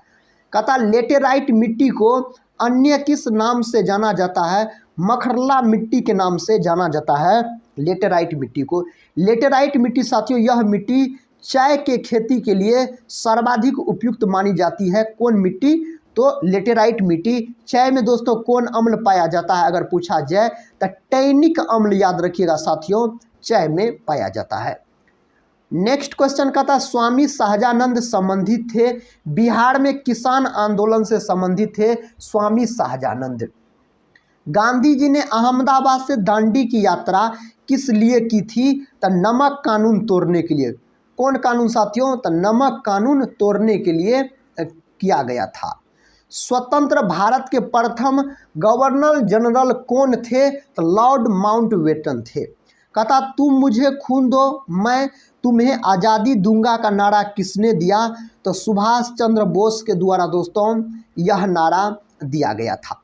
A: कहता लेटेराइट मिट्टी को अन्य किस नाम से जाना जाता है? मखरला मिट्टी के नाम से जाना जाता है लेटेराइट मिट्टी को। लेटेराइट मिट्टी साथियों यह मिट्टी चाय के खेती के लिए सर्वाधिक उपयुक्त मानी जाती है। कौन मिट्टी? तो लेटेराइट मिट्टी। चाय में दोस्तों कौन अम्ल पाया जाता है अगर पूछा जाए तो टैनिक अम्ल याद रखिएगा साथियों चाय में पाया जाता है। नेक्स्ट क्वेश्चन कहता स्वामी सहजानंद संबंधित थे बिहार में किसान आंदोलन से संबंधित थे स्वामी सहजानंद। गांधी जी ने अहमदाबाद से दांडी की यात्रा किस लिए की थी? तो नमक कानून तोड़ने के लिए। कौन कानून साथियों? तो नमक कानून तोड़ने के लिए किया गया था। स्वतंत्र भारत के प्रथम गवर्नर जनरल कौन थे? तो लॉर्ड माउंटबेटन थे। कहता तुम मुझे खून दो मैं तुम्हें आज़ादी दूंगा का नारा किसने दिया? तो सुभाष चंद्र बोस के द्वारा दोस्तों यह नारा दिया गया था।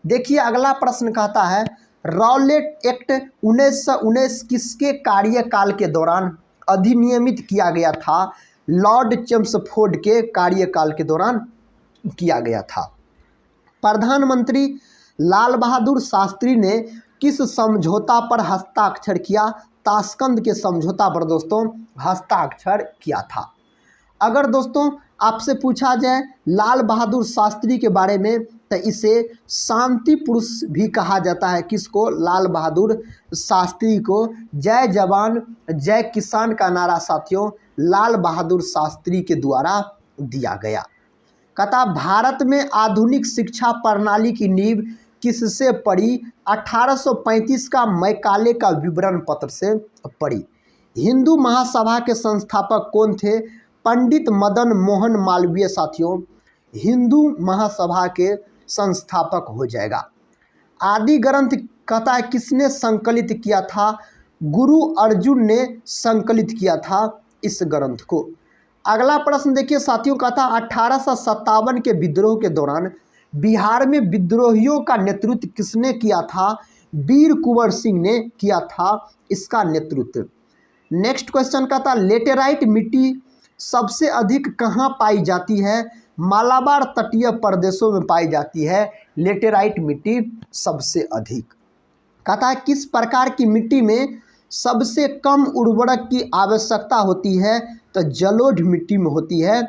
A: देखिए अगला प्रश्न कहता है रॉलेट एक्ट 1919 किसके कार्यकाल के दौरान अधिनियमित किया गया था? लॉर्ड चेम्सफोर्ड के कार्यकाल के दौरान किया गया था। प्रधानमंत्री लाल बहादुर शास्त्री ने किस समझौता पर हस्ताक्षर किया? ताशकंद के समझौता पर दोस्तों हस्ताक्षर किया था। अगर दोस्तों आपसे पूछा जाए लाल बहादुर शास्त्री के बारे में तो इसे शांति पुरुष भी कहा जाता है। किसको? लाल बहादुर शास्त्री को। जय जवान जय किसान का नारा साथियों लाल बहादुर शास्त्री के द्वारा दिया गया। कहता भारत में आधुनिक शिक्षा प्रणाली की नींव किससे पड़ी? 1835 का मैकाले का विवरण पत्र से पड़ी। हिंदू महासभा के संस्थापक कौन थे? पंडित मदन मोहन मालवीय। साथियों, हिंदू महासभा के संस्थापक हो जाएगा। आदि ग्रंथ कहता किसने संकलित किया था? गुरु अर्जुन ने संकलित किया था इस ग्रंथ को। अगला प्रश्न देखिए साथियों, कहता 1857 के विद्रोह के दौरान बिहार में विद्रोहियों का नेतृत्व किसने किया था? वीर कुंवर सिंह ने किया था इसका नेतृत्व। नेक्स्ट क्वेश्चन कहता लेटेराइट मिट्टी सबसे अधिक कहाँ पाई जाती है? मालाबार तटीय प्रदेशों में पाई जाती है लेटेराइट मिट्टी सबसे अधिक। कहता है किस प्रकार की मिट्टी में सबसे कम उर्वरक की आवश्यकता होती है? तो जलोढ़ मिट्टी में होती है।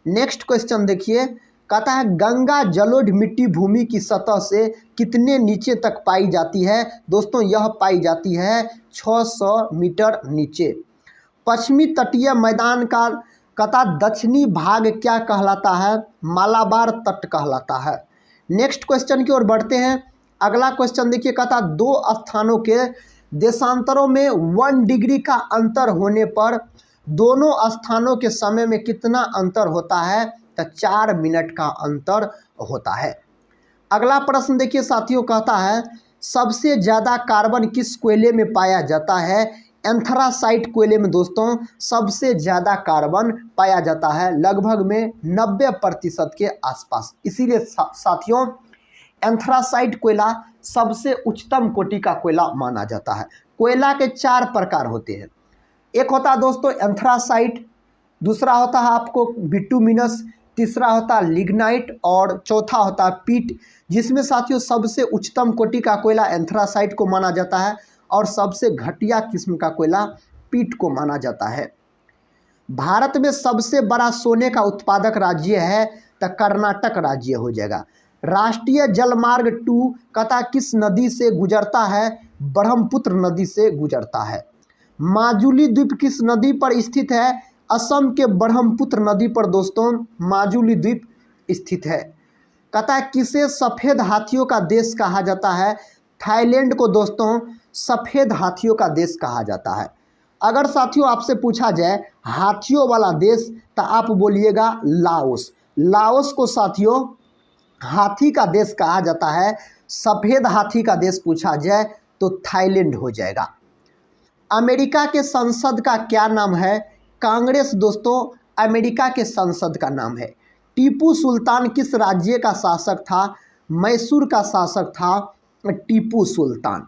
A: नेक्स्ट क्वेश्चन देखिए, कहता है गंगा जलोढ़ मिट्टी भूमि की सतह से कितने नीचे तक पाई जाती है? दोस्तों यह पाई जाती है 600 मीटर नीचे। पश्चिमी तटीय मैदान का कहता दक्षिणी भाग क्या कहलाता है? मालाबार तट कहलाता है। नेक्स्ट क्वेश्चन की ओर बढ़ते हैं। अगला क्वेश्चन देखिए, कहता दो स्थानों के देशांतरों में 1 डिग्री का अंतर होने पर दोनों स्थानों के समय में कितना अंतर होता है? तो 4 मिनट का अंतर होता है। अगला प्रश्न देखिए साथियों, कहता है सबसे ज़्यादा कार्बन किस कोयले में पाया जाता है? एंथ्रासाइट कोयले में दोस्तों सबसे ज़्यादा कार्बन पाया जाता है, लगभग में 90% के आसपास। इसीलिए साथियों एंथ्रासाइट कोयला सबसे उच्चतम कोटि का कोयला माना जाता है। कोयला के 4 प्रकार होते हैं। एक होता है दोस्तों एंथ्रासाइट, दूसरा होता है आपको बिटुमिनस, तीसरा होता है लिग्नाइट और चौथा होता है पीट, जिसमें साथियों सबसे उच्चतम कोटि का कोयला एंथ्रासाइट को माना जाता है और सबसे घटिया किस्म का कोयला पीट को माना जाता है। भारत में सबसे बड़ा सोने का उत्पादक राज्य है तो कर्नाटक राज्य हो जाएगा। राष्ट्रीय जलमार्ग 2 कहता किस नदी से गुजरता है? ब्रह्मपुत्र नदी से गुजरता है। माजुली द्वीप किस नदी पर स्थित है? असम के ब्रह्मपुत्र नदी पर दोस्तों माजुली द्वीप स्थित है। कहता है किसे सफ़ेद हाथियों का देश कहा जाता है? थाईलैंड को दोस्तों सफ़ेद हाथियों का देश कहा जाता है। अगर साथियों आपसे पूछा जाए हाथियों वाला देश तो आप बोलिएगा लाओस। लाओस को साथियों हाथी का देश कहा जाता है। सफ़ेद हाथी का देश पूछा जाए तो थाईलैंड हो जाएगा। अमेरिका के संसद का क्या नाम है? कांग्रेस दोस्तों अमेरिका के संसद का नाम है। टीपू सुल्तान किस राज्य का शासक था? मैसूर का शासक था टीपू सुल्तान।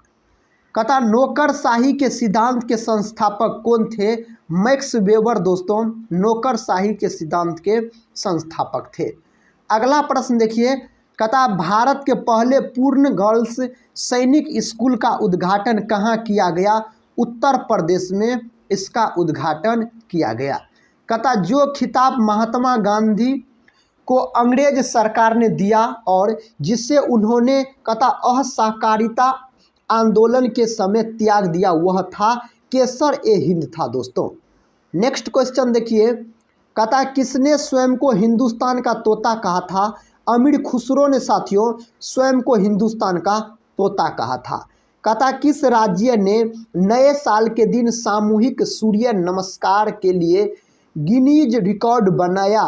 A: कहता नौकरशाही के सिद्धांत के संस्थापक कौन थे? मैक्स वेबर दोस्तों नौकरशाही के सिद्धांत के संस्थापक थे। अगला प्रश्न देखिए, कहता भारत के पहले पूर्ण गर्ल्स सैनिक स्कूल का उद्घाटन कहाँ किया गया? उत्तर प्रदेश में इसका उद्घाटन किया गया। कहता जो खिताब महात्मा गांधी को अंग्रेज सरकार ने दिया और जिसे उन्होंने कहता असहकारिता आंदोलन के समय त्याग दिया वह था केसर ए हिंद था दोस्तों। नेक्स्ट क्वेश्चन देखिए, कहता किसने स्वयं को हिंदुस्तान का तोता कहा था? अमीर खुसरो ने साथियों स्वयं को हिंदुस्तान का तोता कहा था। कहता किस राज्य ने नए साल के दिन सामूहिक सूर्य नमस्कार के लिए गिनीज रिकॉर्ड बनाया?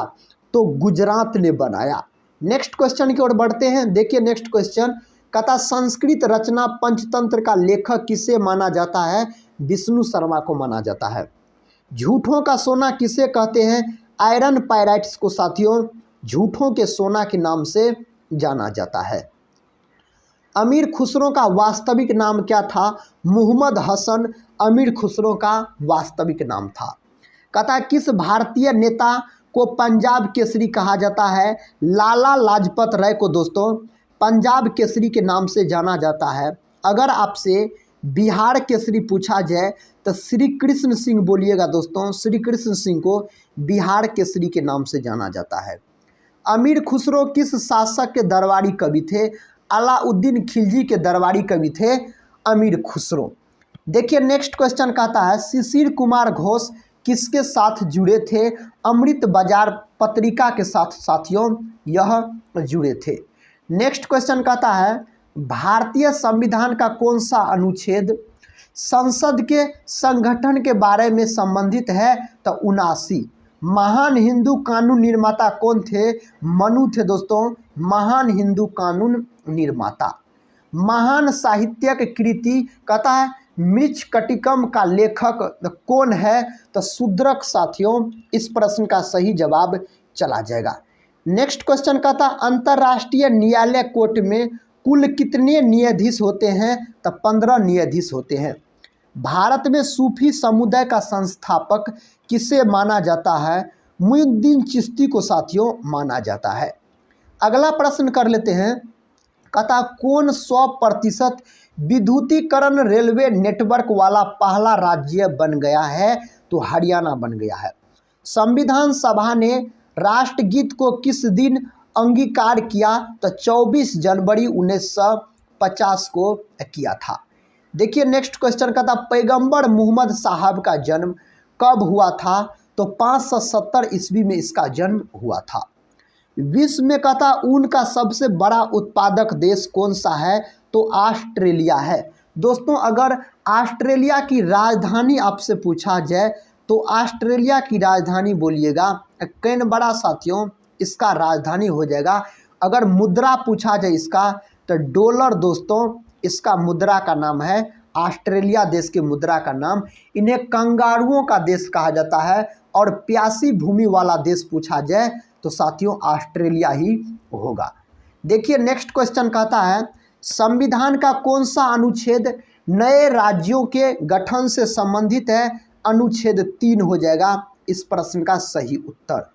A: तो गुजरात ने बनाया। नेक्स्ट क्वेश्चन की ओर बढ़ते हैं। देखिए नेक्स्ट क्वेश्चन, कहता संस्कृत रचना पंचतंत्र का लेखक किसे माना जाता है? विष्णु शर्मा को माना जाता है। झूठों का सोना किसे कहते हैं? आयरन पायराइट्स को साथियों झूठों के सोना के नाम से जाना जाता है। अमीर खुसरो का वास्तविक नाम क्या था? मोहम्मद हसन अमीर खुसरो का वास्तविक नाम था। कहता किस भारतीय नेता को पंजाब केसरी कहा जाता है? लाला लाजपत राय को दोस्तों पंजाब केसरी के नाम से जाना जाता है। अगर आपसे बिहार केसरी पूछा जाए तो श्री कृष्ण सिंह बोलिएगा दोस्तों। श्री कृष्ण सिंह को बिहार केसरी के नाम से जाना जाता है। अमीर खुसरो किस शासक के दरबारी कवि थे? अलाउद्दीन खिलजी के दरबारी कवि थे अमीर खुसरो। देखिए नेक्स्ट क्वेश्चन कहता है शिशिर कुमार घोष किसके साथ जुड़े थे? अमृत बाजार पत्रिका के साथ साथियों यह जुड़े थे। नेक्स्ट क्वेश्चन कहता है भारतीय संविधान का कौन सा अनुच्छेद संसद के संगठन के बारे में संबंधित है? तो 79। महान हिंदू कानून निर्माता कौन थे? मनु थे दोस्तों, महान हिंदू कानून निर्माता। महान साहित्यिक कृति कहता है मृच्छकटिकम का लेखक कौन है? तो शूद्रक साथियों इस प्रश्न का सही जवाब चला जाएगा। नेक्स्ट क्वेश्चन कहता अंतर्राष्ट्रीय न्यायालय कोर्ट में कुल कितने न्यायाधीश होते हैं? तो 15 न्यायाधीश होते हैं। भारत में सूफी समुदाय का संस्थापक किसे माना जाता है? मुइनुद्दीन चिश्ती को साथियों माना जाता है। अगला प्रश्न कर लेते हैं, कहता कौन 100% विद्युतीकरण रेलवे नेटवर्क वाला पहला राज्य बन गया है? तो हरियाणा बन गया है। संविधान सभा ने राष्ट्रगीत को किस दिन अंगीकार किया? तो 24 जनवरी 1950 को किया था। देखिए नेक्स्ट क्वेश्चन का था पैगंबर मोहम्मद साहब का जन्म कब हुआ था? तो 570 ईस्वी में इसका जन्म हुआ था। विश्व में कहता ऊन का सबसे बड़ा उत्पादक देश कौन सा है? तो ऑस्ट्रेलिया है। दोस्तों अगर ऑस्ट्रेलिया की राजधानी आपसे पूछा जाए तो ऑस्ट्रेलिया की राजधानी बोलिएगा कैनबरा साथियों इसका राजधानी हो जाएगा। अगर मुद्रा पूछा जाए इसका तो डॉलर दोस्तों इसका मुद्रा का नाम है। ऑस्ट्रेलिया देश के मुद्रा का नाम। इन्हें कंगारुओं का देश कहा जाता है और प्यासी भूमि वाला देश पूछा जाए तो साथियों ऑस्ट्रेलिया ही होगा। देखिए नेक्स्ट क्वेश्चन कहता है संविधान का कौन सा अनुच्छेद नए राज्यों के गठन से संबंधित है? अनुच्छेद 3 हो जाएगा इस प्रश्न का सही उत्तर।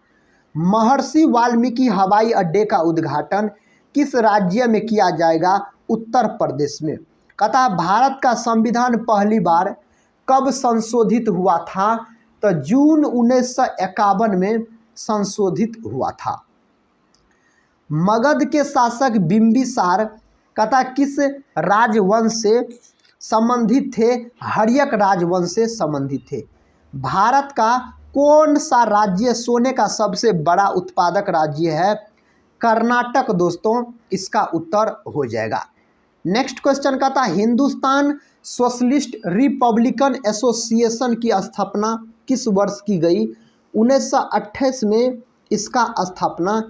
A: महर्षि वाल्मीकि हवाई अड्डे का उद्घाटन किस राज्य में किया जाएगा? उत्तर प्रदेश में। कहता भारत का संविधान पहली बार कब संशोधित हुआ था? तो जून 1951 में संशोधित हुआ था। मगध के शासक बिंबिसार कहता किस राजवंश से संबंधित थे? हर्यक राजवंश से संबंधित थे। भारत का कौन सा राज्य सोने का सबसे बड़ा उत्पादक राज्य है? कर्नाटक दोस्तों इसका उत्तर हो जाएगा। नेक्स्ट क्वेश्चन का था हिंदुस्तान सोशलिस्ट रिपब्लिकन एसोसिएशन की स्थापना किस वर्ष की गई? 1928 में इसका स्थापना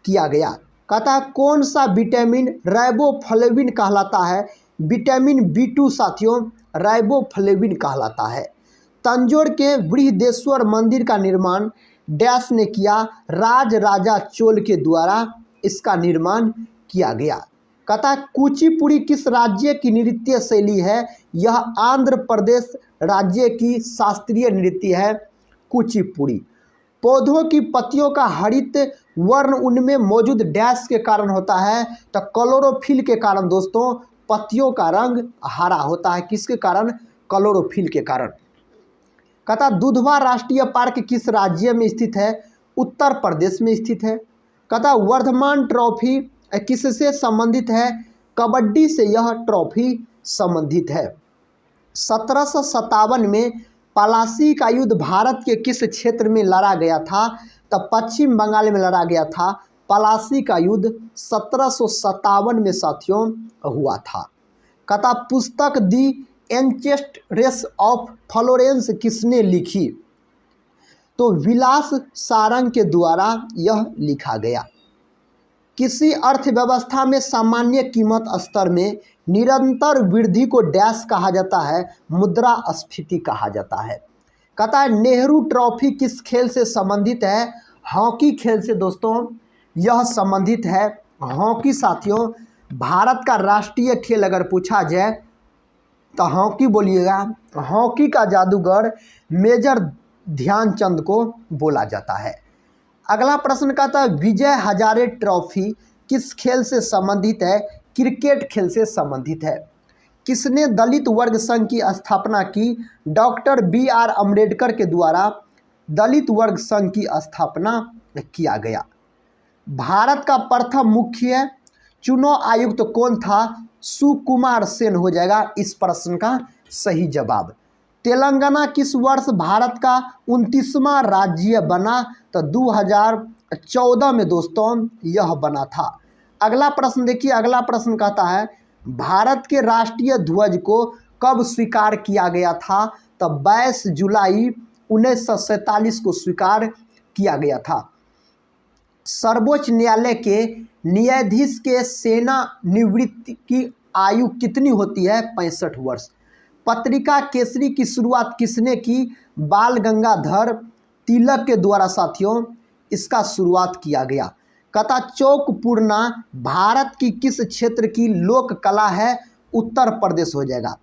A: किया गया। कहता है कौन सा विटामिन राइबोफ्लेविन कहलाता है? विटामिन B2 साथियों राइबोफ्लेविन कहलाता है। तंजौर के बृहदेश्वर मंदिर का निर्माण डैश ने किया? राजा चोल के द्वारा इसका निर्माण किया गया। कहता है कुचिपुड़ी किस राज्य की नृत्य शैली है? यह आंध्र प्रदेश राज्य की शास्त्रीय नृत्य है कुचिपुड़ी। पौधों की पत्तियों का हरित वर्ण उनमें मौजूद डैश के कारण होता है? तो क्लोरोफिल के कारण दोस्तों पत्तियों का रंग हरा होता है। किसके कारण? क्लोरोफिल के कारण। कहता दुधवा राष्ट्रीय पार्क किस राज्य में स्थित है? उत्तर प्रदेश में स्थित है। कहता वर्धमान ट्रॉफी किससे संबंधित है? कबड्डी से यह ट्रॉफी संबंधित है। 1757 में पलासी का युद्ध भारत के किस क्षेत्र में लड़ा गया था? तो पश्चिम बंगाल में लड़ा गया था। पलासी का युद्ध 1757 में साथियों हुआ था। कहता पुस्तक दी एंचेस्ट रेस ऑफ फ्लोरेंस किसने लिखी? तो विलास सारंग के द्वारा यह लिखा गया। किसी अर्थव्यवस्था में सामान्य कीमत स्तर में निरंतर वृद्धि को डैश कहा जाता है? मुद्रास्फीति कहा जाता है। कहता है नेहरू ट्रॉफी किस खेल से संबंधित है? हॉकी खेल से दोस्तों यह संबंधित है। हॉकी साथियों भारत का राष्ट्रीय खेल अगर पूछा जाए तो हॉकी बोलिएगा। हॉकी का जादूगर मेजर ध्यानचंद को बोला जाता है। अगला प्रश्न कहता है विजय हजारे ट्रॉफी किस खेल से संबंधित है? क्रिकेट खेल से संबंधित है। किसने दलित वर्ग संघ की स्थापना की? Doctor B.R. अम्बेडकर के द्वारा दलित वर्ग संघ की स्थापना किया गया। भारत का प्रथम मुख्य चुनाव आयुक्त तो कौन था? सुकुमार सेन हो जाएगा इस प्रश्न का सही जवाब। तेलंगाना किस वर्ष भारत का 29वां राज्य बना? तो 2014 में दोस्तों यह बना था। अगला प्रश्न देखिए, अगला प्रश्न कहता है भारत के राष्ट्रीय ध्वज को कब स्वीकार किया गया था? तो 22 जुलाई 1947 को स्वीकार किया गया था। सर्वोच्च न्यायालय के न्यायाधीश के सेना निवृत्ति की आयु कितनी होती है? 65 वर्ष। पत्रिका केसरी की शुरुआत किसने की? बाल गंगाधर तिलक के द्वारा साथियों इसका शुरुआत किया गया। कथा चौक पूर्णा भारत की किस क्षेत्र की लोक कला है? उत्तर प्रदेश हो जाएगा।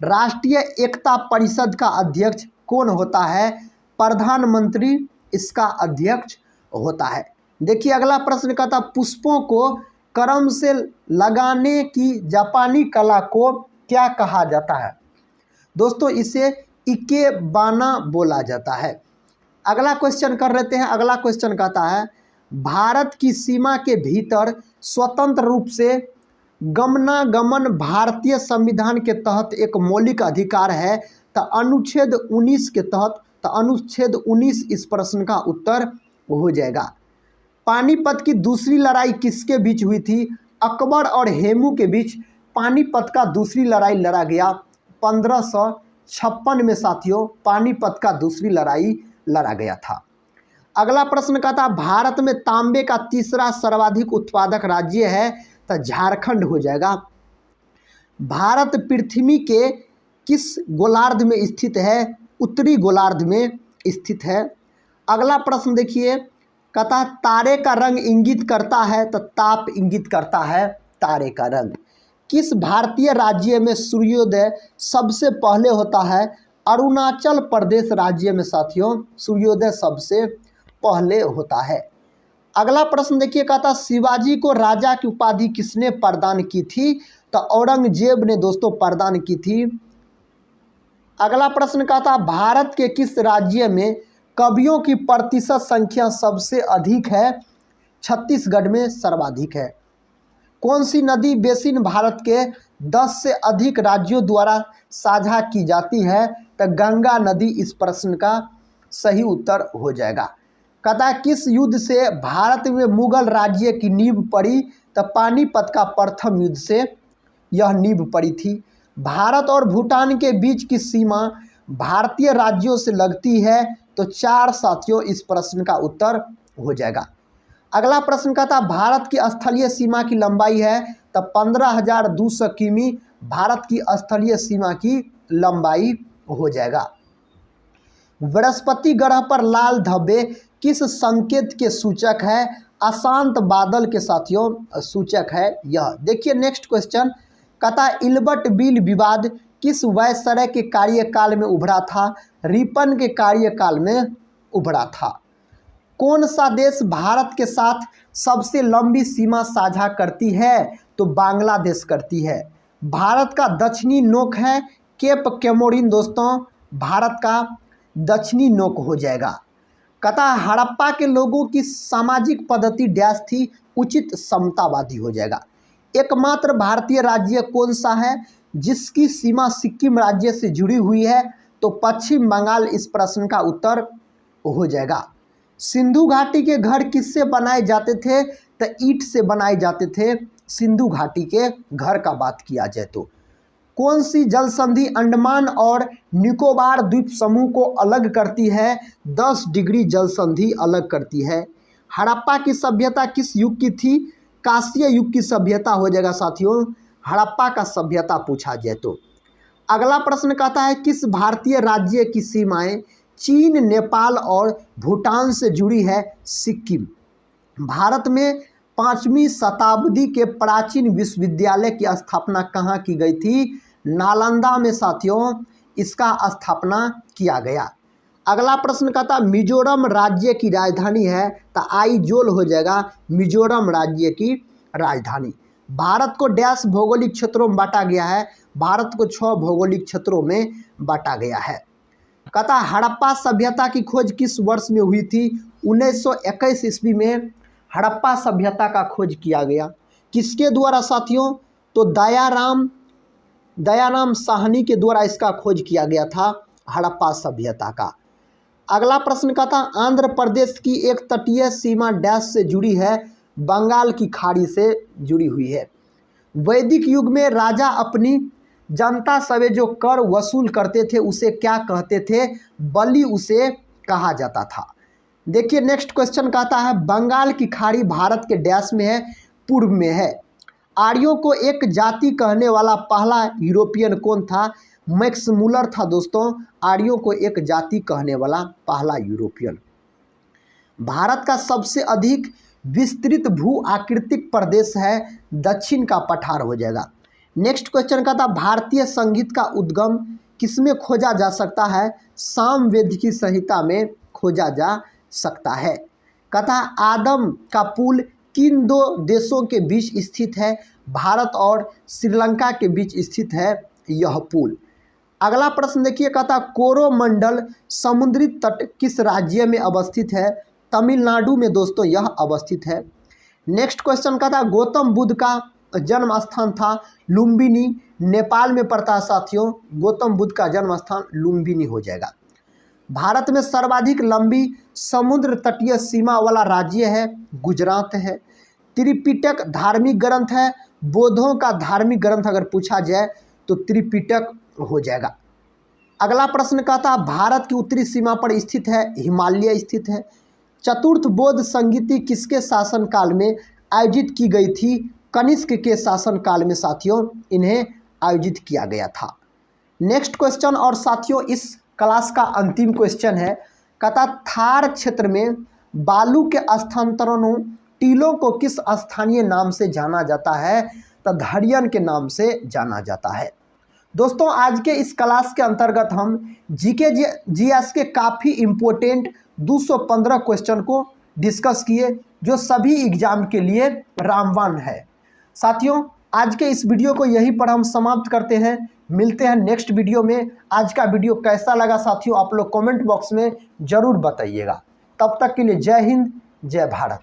A: राष्ट्रीय एकता परिषद का अध्यक्ष कौन होता है? प्रधानमंत्री इसका अध्यक्ष होता है। देखिए अगला प्रश्न कहता पुष्पों को क्रम से लगाने की जापानी कला को क्या कहा जाता है? दोस्तों इसे इकेबाना बोला जाता है। अगला क्वेश्चन कर लेते हैं। अगला क्वेश्चन कहता है भारत की सीमा के भीतर स्वतंत्र रूप से गमनागमन भारतीय संविधान के तहत एक मौलिक अधिकार है। तो अनुच्छेद 19 के तहत, तो अनुच्छेद 19 इस प्रश्न का उत्तर हो जाएगा। पानीपत की दूसरी लड़ाई किसके बीच हुई थी? अकबर और हेमू के बीच पानीपत का दूसरी लड़ाई लड़ा गया 1556 में साथियों पानीपत का दूसरी लड़ाई लड़ा गया था। अगला प्रश्न कहता भारत में तांबे का तीसरा सर्वाधिक उत्पादक राज्य है? तो झारखंड हो जाएगा। भारत पृथ्वी के किस गोलार्ध में स्थित है? उत्तरी गोलार्ध में स्थित है। अगला प्रश्न देखिए कहता तारे का रंग इंगित करता है? तो ताप इंगित करता है तारे का रंग। किस भारतीय राज्य में सूर्योदय सबसे पहले होता है? अरुणाचल प्रदेश राज्य में साथियों सूर्योदय सबसे पहले होता है। अगला प्रश्न देखिए कहता शिवाजी को राजा की उपाधि किसने प्रदान की थी? तो औरंगजेब ने दोस्तों प्रदान की थी। अगला प्रश्न कहता भारत के किस राज्य में कवियों की प्रतिशत संख्या सबसे अधिक है? छत्तीसगढ़ में सर्वाधिक है। कौन सी नदी बेसिन भारत के 10 से अधिक राज्यों द्वारा साझा की जाती है? तो गंगा नदी इस प्रश्न का सही उत्तर हो जाएगा। कहता है किस युद्ध से भारत में मुगल राज्य की नींव पड़ी? तो पानीपत का प्रथम युद्ध से यह नींव पड़ी थी। भारत और भूटान के बीच की सीमा भारतीय राज्यों से लगती है? तो 4 साथियों इस प्रश्न का उत्तर हो जाएगा। अगला प्रश्न कहता भारत की स्थलीय सीमा की लंबाई है? तो 15,200 किमी भारत की स्थलीय सीमा की लंबाई हो जाएगा। बृहस्पति ग्रह पर लाल धब्बे किस संकेत के सूचक है? अशांत बादल के साथियों सूचक है यह। देखिए नेक्स्ट क्वेश्चन कहता इल्बर्ट बिल विवाद किस वायसराय के कार्यकाल में उभरा था? रिपन के कार्यकाल में उभरा था। कौन सा देश भारत के साथ सबसे लंबी सीमा साझा करती है? तो बांग्लादेश करती है। भारत का दक्षिणी नोक है केप कैमोरिन दोस्तों भारत का दक्षिणी नोक हो जाएगा। कहता हड़प्पा के लोगों की सामाजिक पद्धति डैश थी? उचित समतावादी हो जाएगा। एकमात्र भारतीय राज्य कौन सा है जिसकी सीमा सिक्किम राज्य से जुड़ी हुई है? तो पश्चिम बंगाल इस प्रश्न का उत्तर हो जाएगा। सिंधु घाटी के घर किससे बनाए जाते थे? तो ईंट से बनाए जाते थे सिंधु घाटी के घर का बात किया जाए तो। कौन सी जल संधि अंडमान और निकोबार द्वीप समूह को अलग करती है? 10 डिग्री जल संधि अलग करती है। हड़प्पा की सभ्यता किस युग की थी? कांस्य युग की सभ्यता हो जाएगा साथियों हड़प्पा का सभ्यता पूछा जाए तो। अगला प्रश्न कहता है किस भारतीय राज्य की सीमाएं चीन, नेपाल और भूटान से जुड़ी है? सिक्किम। भारत में 5वीं शताब्दी के प्राचीन विश्वविद्यालय की स्थापना कहाँ की गई थी? नालंदा में साथियों इसका स्थापना किया गया। अगला प्रश्न कहता मिजोरम राज्य की राजधानी है? तो आइजोल हो जाएगा मिजोरम राज्य की राजधानी। भारत को डैश भौगोलिक क्षेत्रों में बांटा गया है? भारत को 6 भौगोलिक क्षेत्रों में बांटा गया है। कहता हड़प्पा सभ्यता की खोज किस वर्ष में हुई थी? 1921 ईस्वी में हड़प्पा सभ्यता का खोज किया गया। किसके द्वारा साथियों? तो दयाराम साहनी के द्वारा इसका खोज किया गया था हड़प्पा सभ्यता का। अगला प्रश्न का था आंध्र प्रदेश की एक तटीय सीमा डैश से जुड़ी है, बंगाल की खाड़ी से जुड़ी हुई है। वैदिक युग में राजा अपनी जनता से जो कर वसूल करते थे उसे क्या कहते थे? बलि उसे कहा जाता था। देखिए नेक्स्ट क्वेश्चन कहता है बंगाल की खाड़ी भारत के डैश में है? पूर्व में है। आर्यों को एक जाति कहने वाला पहला यूरोपियन कौन था? मैक्स मुलर था दोस्तों, आर्यों को एक जाति कहने वाला पहला यूरोपियन। भारत का सबसे अधिक विस्तृत भू आकृतिक प्रदेश है दक्षिण का पठार हो जाएगा। नेक्स्ट क्वेश्चन का था भारतीय संगीत का उद्गम किसमें खोजा जा सकता है? सामवेद की संहिता में खोजा जा सकता है। कथा आदम का पुल किन दो देशों के बीच स्थित है? भारत और श्रीलंका के बीच स्थित है यह पुल। अगला प्रश्न देखिए कहता कोरोमंडल समुद्री तट किस राज्य में अवस्थित है? तमिलनाडु में दोस्तों यह अवस्थित है। नेक्स्ट क्वेश्चन का था गौतम बुद्ध का जन्म स्थान था लुम्बिनी, नेपाल में पड़ता है साथियों। गौतम बुद्ध का जन्म स्थान लुम्बिनी हो जाएगा। भारत में सर्वाधिक लंबी समुद्र तटीय सीमा वाला राज्य है गुजरात है। त्रिपिटक धार्मिक ग्रंथ है, बौद्धों का धार्मिक ग्रंथ अगर पूछा जाए तो त्रिपिटक हो जाएगा। अगला प्रश्न कहता भारत की उत्तरी सीमा पर स्थित है, हिमालय स्थित है। चतुर्थ बौद्ध संगीति किसके शासनकाल में आयोजित की गई थी? कनिष्क के शासनकाल में साथियों इन्हें आयोजित किया गया था। नेक्स्ट क्वेश्चन और साथियों इस क्लास का अंतिम क्वेश्चन है कहता थार क्षेत्र में बालू के स्थानांतरणों टीलों को किस स्थानीय नाम से जाना जाता है? तो धड़ियन के नाम से जाना जाता है। दोस्तों आज के इस क्लास के अंतर्गत हम जीके जीएस के काफ़ी इम्पोर्टेंट 215 क्वेश्चन को डिस्कस किए जो सभी एग्जाम के लिए रामबाण है। साथियों आज के इस वीडियो को यहीं पर हम समाप्त करते हैं, मिलते हैं नेक्स्ट वीडियो में। आज का वीडियो कैसा लगा साथियों आप लोग कमेंट बॉक्स में ज़रूर बताइएगा। तब तक के लिए जय हिंद जय भारत।